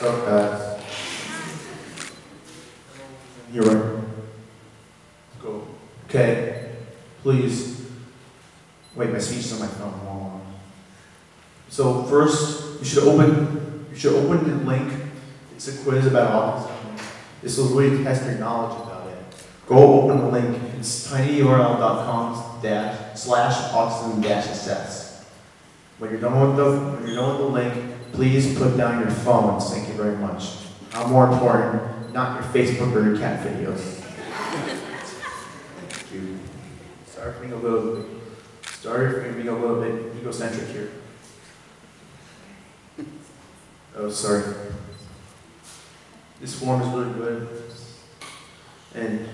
up, guys? You're right. Let's go. Okay. Please. Wait, my speech is on my phone. Hold on. So first, you should open the link. It's a quiz about autism. This will really test your knowledge about it. Go open the link. It's tinyurl.com/autism-assess. When you're done with the link, please put down your phones. Thank you very much. More important, not your Facebook or your cat videos. Thank you. Sorry for being a little bit egocentric here. Oh, sorry. This form is really good. And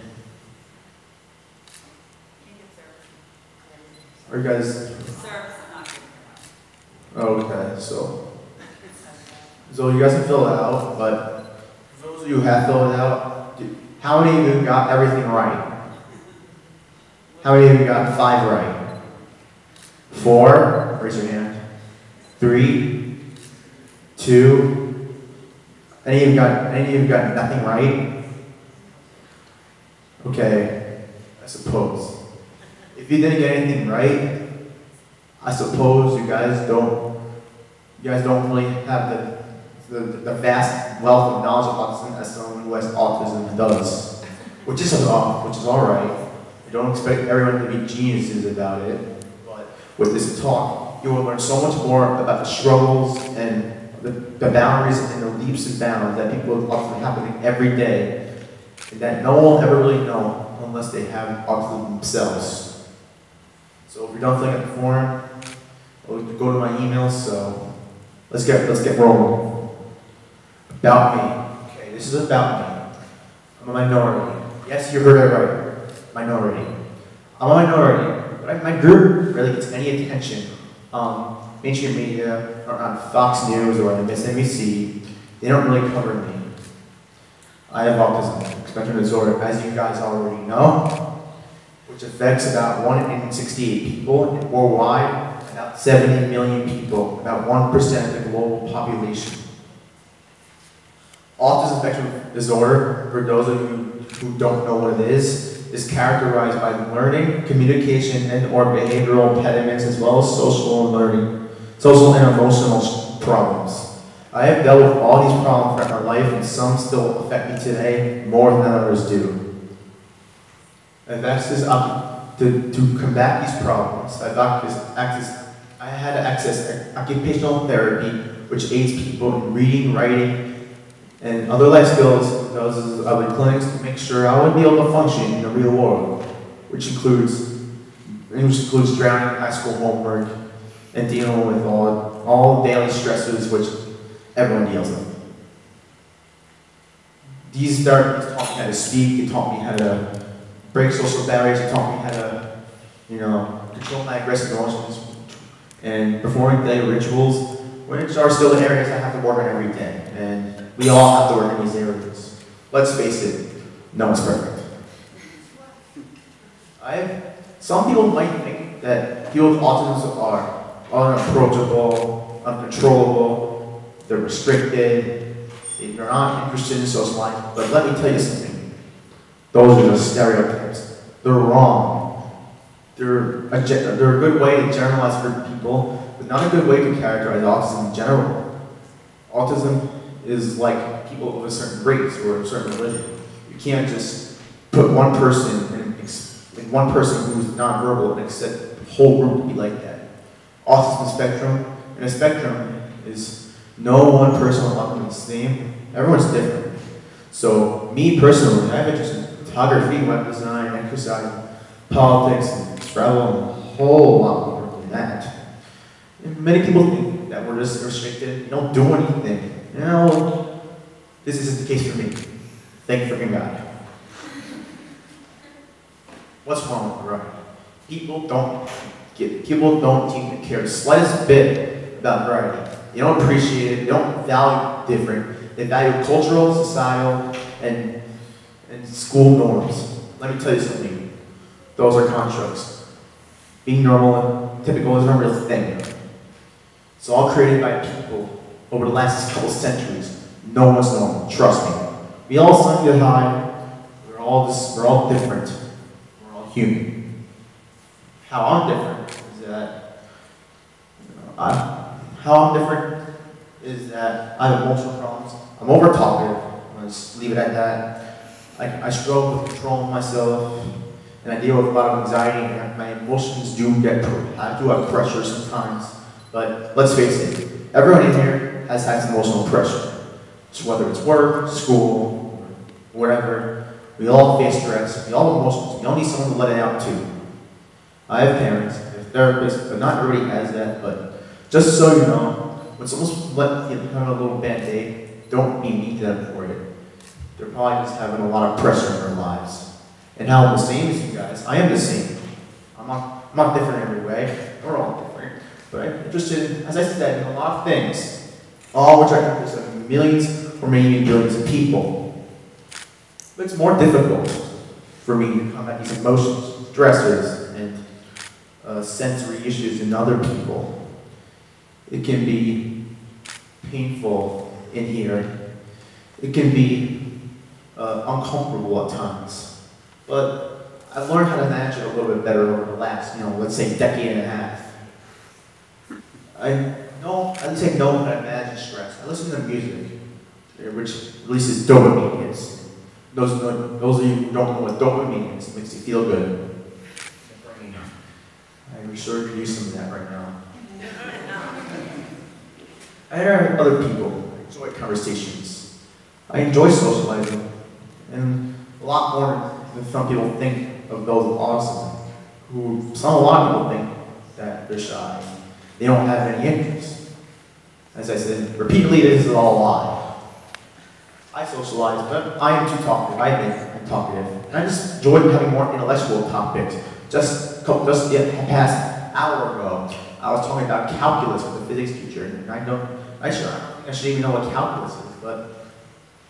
are you guys? Okay, so you guys can fill it out, but for those of you who have filled it out, how many of you got everything right? How many of you got 5 right? 4? Raise your hand. 3? 2? Any of you got nothing right? Okay, I suppose. If you didn't get anything right, I suppose you guys don't really have the vast wealth of knowledge of autism as someone who has autism does, which is all right. I don't expect everyone to be geniuses about it, but with this talk, you will learn so much more about the struggles and the boundaries and the leaps and bounds that people with autism happening every day, and that no one will ever really know unless they have autism themselves. So if you're done filling out the form, go to my email. So let's get rolling. About me. Okay, this is about me. I'm a minority. Yes, you heard it right. Minority. I'm a minority, but my group really gets any attention. Mainstream media, or on Fox News or on MSNBC, they don't really cover me. I have autism spectrum disorder, as you guys already know, which affects about 1 in 68 people worldwide, about 70 million people, about 1% of the global population. Autism spectrum disorder, for those of you who don't know what it is characterized by learning, communication, and or behavioral impediments, as well as social and emotional problems. I have dealt with all these problems throughout my life, and some still affect me today more than others do. To combat these problems, I had to access occupational therapy, which aids people in reading, writing, and other life skills, as well as other clinics, to make sure I would be able to function in the real world, which includes drowning in high school homework and dealing with all daily stresses which everyone deals with. These therapies taught me how to speak, they taught me how to break social barriers, they taught me how to, control my aggressive emotions, and performing daily rituals, which are still the areas I have to work on every day. And we all have to work in these areas. Let's face it, no one's perfect. Some people might think that people with autism are unapproachable, uncontrollable, they're restricted, they're not interested in social life, but let me tell you something. Those are just stereotypes. They're wrong. They're a good way to generalize for people, but not a good way to characterize autism in general. Autism is like people of a certain race or a certain religion. You can't just put one person who's nonverbal and expect the whole group to be like that. Autism spectrum, and a spectrum is no one person will be the same. Everyone's different. So me personally, I have interest in photography, web design, exercise, politics, and travel, and a whole lot more than that. And many people think that we're just restricted, we don't do anything. This isn't the case for me. Thank freaking God. What's wrong with variety? People don't seem to care the slightest bit about variety. They don't appreciate it, they don't value different. They value cultural, societal, and school norms. Let me tell you something. Those are constructs. Being normal and typical isn't a real thing. It's all created by people over the last couple centuries No one's normal, trust me. We all something to hide. We're all different. We're all human. How I'm different is that, I have emotional problems. I'm over talkative. I'm gonna just leave it at that. I struggle with controlling myself, and I deal with a lot of anxiety, and my emotions I do have pressure sometimes. But let's face it, everyone in here has had some emotional pressure. So whether it's work, school, or whatever, we all face stress, we all have emotions, we all need someone to let it out to. I have parents, I have therapists, but not everybody has that, but just so you know, when someone's having a little bad day, don't be mean to them for it. They're probably just having a lot of pressure in their lives. And how I'm the same as you guys, I am the same. I'm not different in every way, we're all different, but I'm interested, as I said, in a lot of things, all which are interested in millions or maybe billions of people. But it's more difficult for me to combat these emotions, stressors, and sensory issues in other people. It can be painful in here. It can be uncomfortable at times. But I've learned how to manage it a little bit better over the last, let's say decade and a half. At least I know how to manage stress. I listen to music, which releases dopamine hits. Those of you who don't know what dopamine is, it makes you feel good. I'm sure you could use some of that right now. I interact with other people. I enjoy conversations. I enjoy socializing. And a lot more than some people think of those with autism. A lot of people think that they're shy. They don't have any interest. As I said repeatedly, this is all a lie. I socialize, but I am too talkative. I think I'm talkative. And I just enjoy having more intellectual topics. Just the past hour ago, I was talking about calculus with a physics teacher, and I don't think I should even know what calculus is, but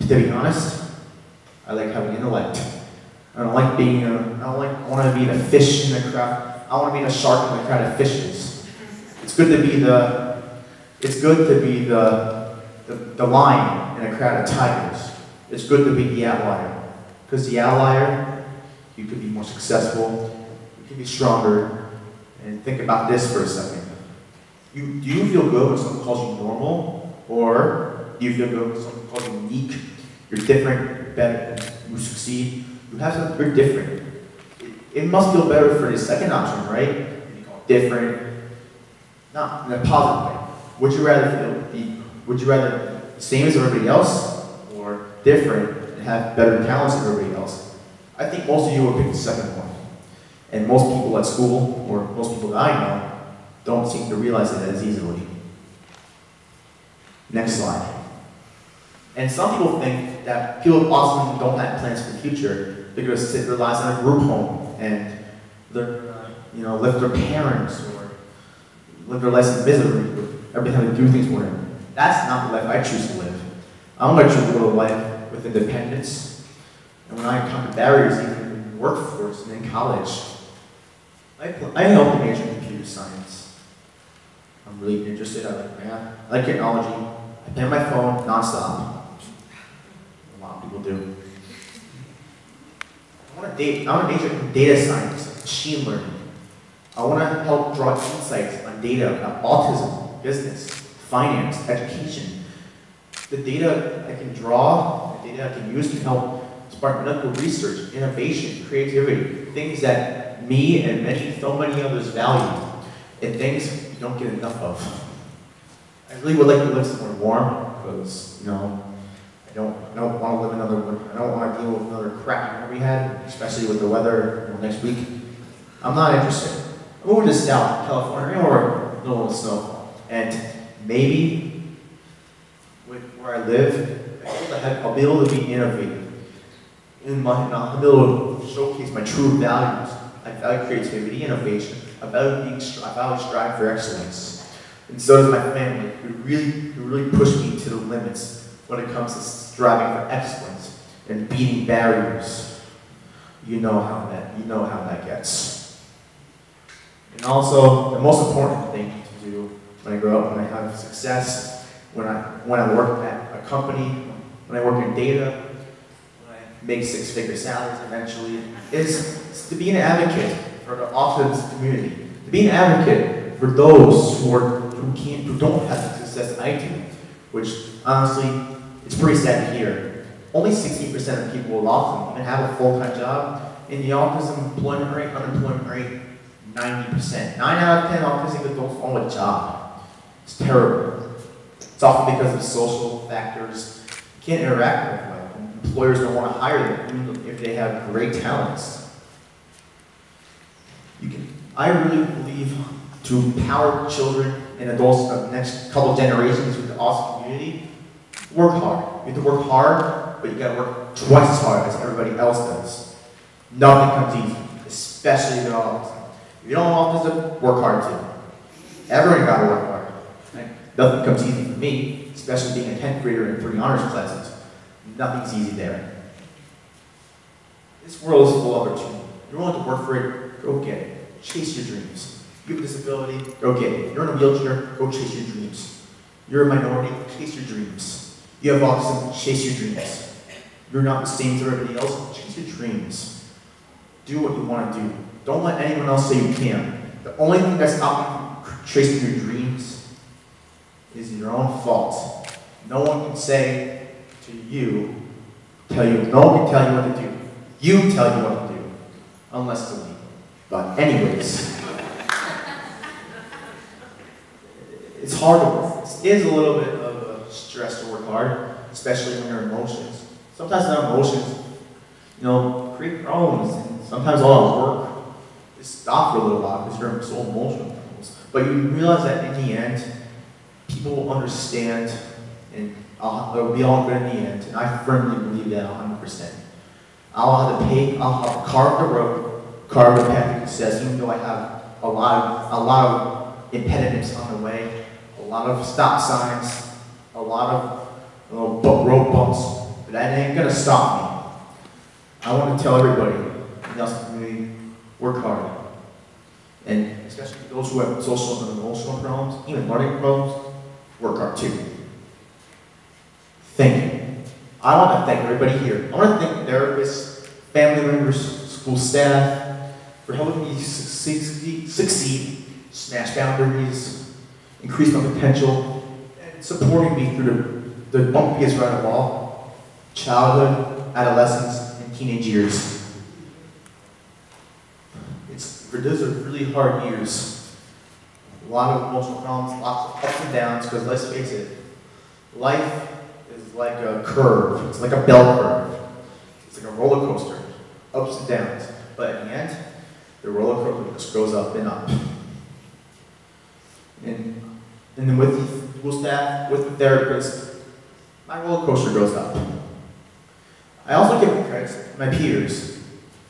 to be honest, I like having intellect. I want to be the fish in the crowd. I want to be the shark in the crowd of fishes. It's good to be the lion in a crowd of tigers. It's good to be the outlier. Because the outlier, you could be more successful, you can be stronger. And think about this for a second. Do you feel good when someone calls you normal? Or do you feel good when someone calls you unique? You're different, you're better, you succeed. You're different. It must feel better for the second option, right? You call it different, not in a positive way. Would you rather be the same as everybody else, or different and have better talents than everybody else? I think most of you would pick the second one. And most people at school, or most people that I know, don't seem to realize it as easily. Next slide. And some people think that people with autism don't have plans for the future because they rely on a group home and live their parents or live their lives in misery, or everybody having to do things for them. That's not the life I choose to live. I'm going to choose to live a life with independence. And when I encounter barriers, even in the workforce and in college, I help to major in computer science. I'm really interested. I like math. I like technology. I play on my phone nonstop. A lot of people do. I want to major in data science, machine learning. I want to help draw insights on data about autism, business, finance, education. The data I can draw, the data I can use can help spark medical research, innovation, creativity, things that me and so many others value, and things you don't get enough of. I really would like to live somewhere warm, because, I don't want to live another winter. I don't want to deal with another crap winter we had, especially with the weather next week. I'm not interested. I'm moving to South California, or a little snowfall. And maybe, with where I live, I'll be able to be innovative. I'll be able to showcase my true values. I value creativity, innovation. I value strive for excellence. And so does my family, who really push me to the limits when it comes to striving for excellence and beating barriers. You know how that gets. And also, the most important thing to do when I grow up, when I have success, when I work at a company, when I work in data, when I make six-figure salaries eventually, is to be an advocate for the autism community, to be an advocate for those who don't have the success I do, which honestly, it's pretty sad to hear. Only 16% of people with autism even have a full-time job. In the autism employment rate, unemployment rate, 90%. 9 out of 10 autistic adults own a job. It's terrible. It's often because of social factors. You can't interact with them. Employers don't want to hire them, even if they have great talents. I really believe to empower children and adults of the next couple generations with the autism community, work hard. You have to work hard, but you gotta work twice as hard as everybody else does. Nothing comes easy, especially with autism. If you don't have autism, work hard too. Everyone gotta work hard. Right? Nothing comes easy for me, especially being a 10th grader in 3 honors classes. Nothing's easy there. This world is full of opportunity. You're willing to work for it, go get it. Chase your dreams. You have a disability, go get it. You're in a wheelchair, go chase your dreams. You're a minority, chase your dreams. You have autism, chase your dreams. You're not the same as everybody else, chase your dreams. Do what you want to do. Don't let anyone else say you can't. The only thing that's stopping you from chasing your dreams is your own fault. No one can say to you, no one can tell you what to do. You tell you what to do, unless to me. But anyways, it's hard to work. It is a little bit of a stress to work hard, especially when your emotions. Sometimes our emotions, create problems, and sometimes all our work is stopped for a little while because you're so emotional. But you realize that in the end, people will understand, and it'll be all good in the end. And I firmly believe that 100%. I'll have to carve the road, carve the path of success, even though I have a lot of impediments on the way, a lot of stop signs, a lot of road bumps, but that ain't gonna stop me. I want to tell everybody in the autism community, work hard. And especially those who have social and emotional problems, even learning problems, work hard too. Thank you. I want to thank everybody here. I want to thank therapists, family members, school staff, for helping me succeed, smash boundaries, increase my potential, and supporting me through the bumpiest ride of all, childhood, adolescence, and teenage years. Those are really hard years. A lot of emotional problems, lots of ups and downs, because let's face it, life is like a curve. It's like a bell curve. It's like a roller coaster, ups and downs. But at the end, the roller coaster just goes up and up. And then with the school staff, with the therapist, my roller coaster goes up. I also give credit to my peers,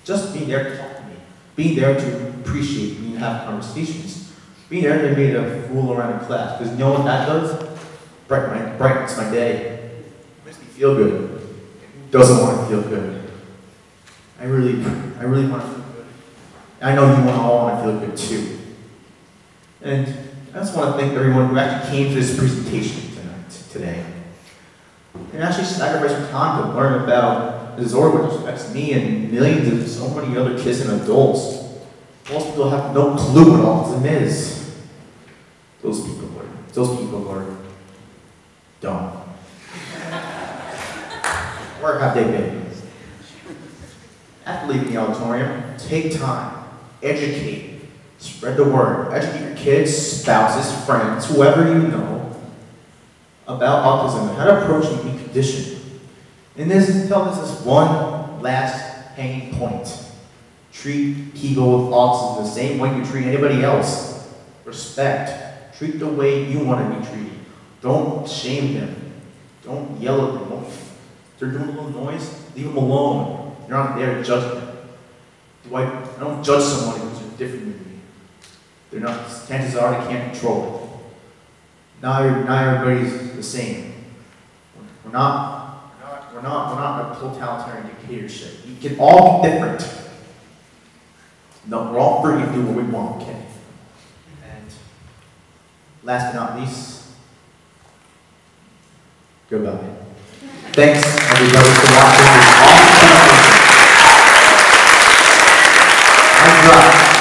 just being there to talk to me, being there to appreciate me and have conversations, being there to be to fool around in class, because you know what that does? Brightens my day. It makes me feel good. Who doesn't want to feel good? I really want to feel good. I know you all want to feel good too. And I just want to thank everyone who actually came to this presentation today. And actually sacrificed your time to learn about the disorder which affects me and millions of so many other kids and adults. Most people have no clue what autism is. Those people are dumb. Where have they been? After leaving the auditorium, take time, educate, spread the word, educate your kids, spouses, friends, whoever you know about autism and how to approach a unique condition. And tell this one last hanging point. Treat people with autism the same way you treat anybody else. Respect. Treat the way you want to be treated. Don't shame them. Don't yell at them. If they're doing a little noise, leave them alone. You're not there to judge them. I don't judge someone who's different than me. They're not. Chances are they can't control it. Not everybody's the same. We're not a totalitarian dictatorship. We can all be different. No, we're all free to do what we want, okay? And last but not least, goodbye. Thanks, everybody, for watching this awesome. Mic drop.